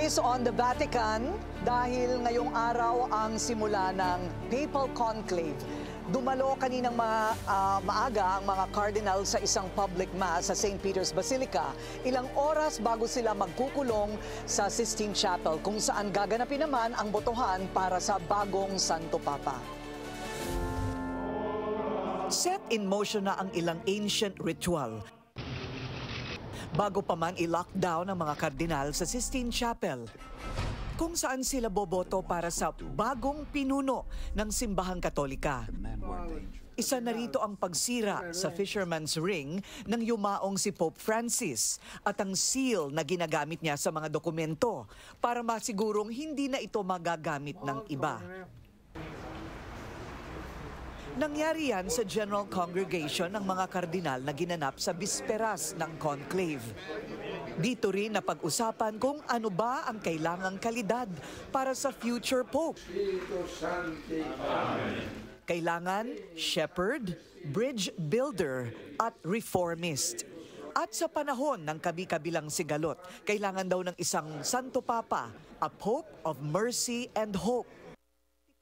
Focus on the Vatican dahil ngayong araw ang simula ng Papal Conclave. Dumalo kaninang maaga ang mga cardinal sa isang public mass sa St. Peter's Basilica. Ilang oras bago sila magkukulong sa Sistine Chapel kung saan gaganapin naman ang botohan para sa bagong Santo Papa. Set in motion na ang ilang ancient ritual bago pa man i-lockdown ang mga kardinal sa Sistine Chapel, kung saan sila boboto para sa bagong pinuno ng simbahang Katolika. Isa na rito ang pagsira sa Fisherman's Ring ng yumaong si Pope Francis at ang seal na ginagamit niya sa mga dokumento para masigurong hindi na ito magagamit ng iba. Nangyari yan sa General Congregation ng mga kardinal na ginanap sa bisperas ng conclave. Dito rin napag-usapan kung ano ba ang kailangang kalidad para sa future Pope. Kailangan shepherd, bridge builder at reformist. At sa panahon ng kabi-kabilang sigalot, kailangan daw ng isang Santo Papa, a Pope of mercy and hope.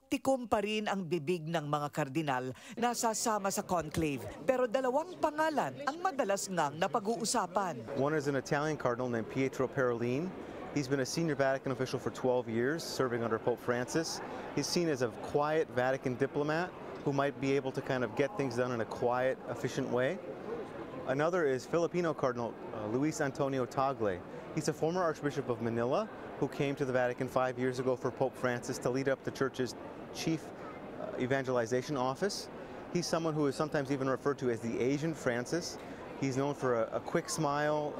Tikom pa rin ang bibig ng mga kardinal na sasama sa conclave, pero dalawang pangalan ang madalas ngang napag-uusapan. One is an Italian cardinal named Pietro Parolin. He's been a senior Vatican official for 12 years, serving under Pope Francis. He's seen as a quiet Vatican diplomat who might be able to kind of get things done in a quiet, efficient way. Another is Filipino Cardinal Luis Antonio Tagle. He's a former Archbishop of Manila who came to the Vatican 5 years ago for Pope Francis to lead up the Church's chief evangelization office. He's someone who is sometimes even referred to as the Asian Francis. He's known for a quick smile,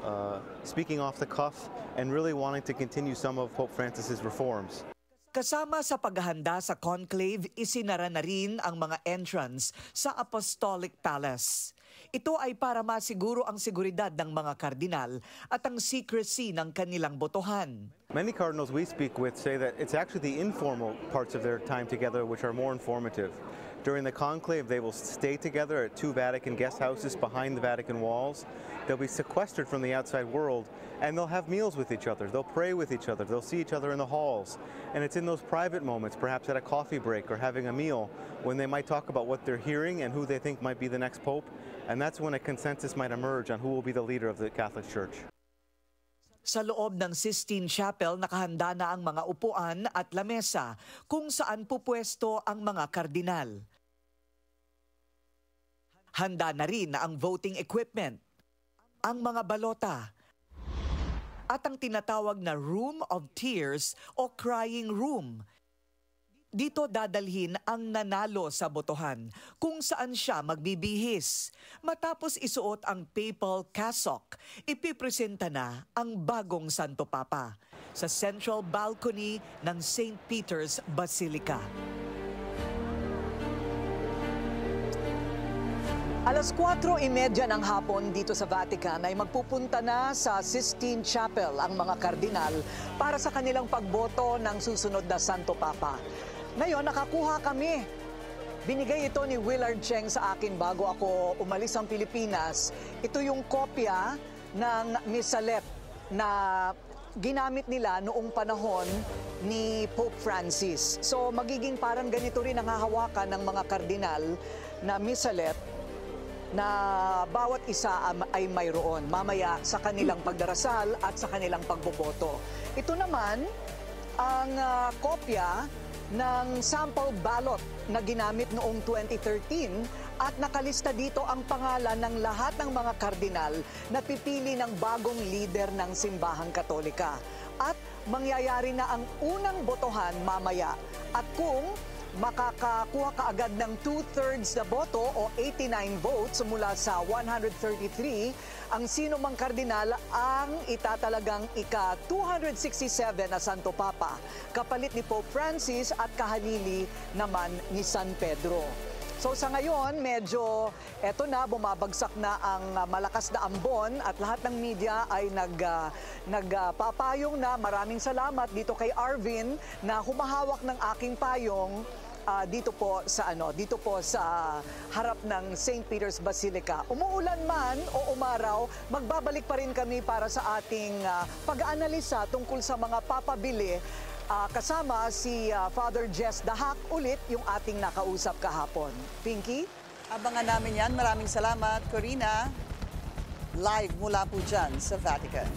speaking off the cuff, and really wanting to continue some of Pope Francis's reforms. Kasama sa paghahanda sa conclave, isinara na rin ang mga entrance sa Apostolic Palace. Ito ay para masiguro ang seguridad ng mga kardinal at ang secrecy ng kanilang botohan. Many cardinals we speak with say that it's actually the informal parts of their time together which are more informative. During the conclave, they will stay together at 2 Vatican guest houses behind the Vatican walls. They'll be sequestered from the outside world, and they'll have meals with each other. They'll pray with each other. They'll see each other in the halls. And it's in those private moments, perhaps at a coffee break or having a meal, when they might talk about what they're hearing and who they think might be the next pope. And that's when a consensus might emerge on who will be the leader of the Catholic Church. Sa loob ng Sistine Chapel, nakahanda na ang mga upuan at lamesa kung saan pupwesto ang mga kardinal. Handa na rin ang voting equipment, ang mga balota, at ang tinatawag na Room of Tears o Crying Room. Dito dadalhin ang nanalo sa botohan kung saan siya magbibihis. Matapos isuot ang papal cassock, ipipresenta na ang bagong Santo Papa sa central balcony ng St. Peter's Basilica. Alas 4:30 ng hapon dito sa Vatican ay magpupunta na sa Sistine Chapel ang mga kardinal para sa kanilang pagboto ng susunod na Santo Papa. Ngayon, nakakuha kami. Binigay ito ni Willard Cheng sa akin bago ako umalis ang Pilipinas. Ito yung kopya ng Misalet na ginamit nila noong panahon ni Pope Francis. So magiging parang ganito rin ang hahawakan ng mga kardinal na Misalet na bawat isa ay mayroon mamaya sa kanilang pagdarasal at sa kanilang pagboboto. Ito naman ang kopya ng sample ballot na ginamit noong 2013 at nakalista dito ang pangalan ng lahat ng mga kardinal na pipili ng bagong leader ng simbahang Katolika. At mangyayari na ang unang botohan mamaya. At kung makakakuha ka agad ng 2/3 na boto o 89 votes mula sa 133, ang sino mang kardinal ang itatalagang ika-267 na Santo Papa, kapalit ni Pope Francis at kahalili naman ni San Pedro. So sa ngayon, medyo eto na, bumabagsak na ang malakas na ambon at lahat ng media ay nagpapayong na. Maraming salamat dito kay Arvin na humahawak ng aking payong dito po sa harap ng St. Peter's Basilica. Umuulan man o umaraw, magbabalik pa rin kami para sa ating pag-aanalisa tungkol sa mga papabili. Kasama si Father Jess Dahak, ulit yung ating nakausap kahapon. Pinky? Abangan namin yan. Maraming salamat, Corina. Live mula po dyan sa Vatican.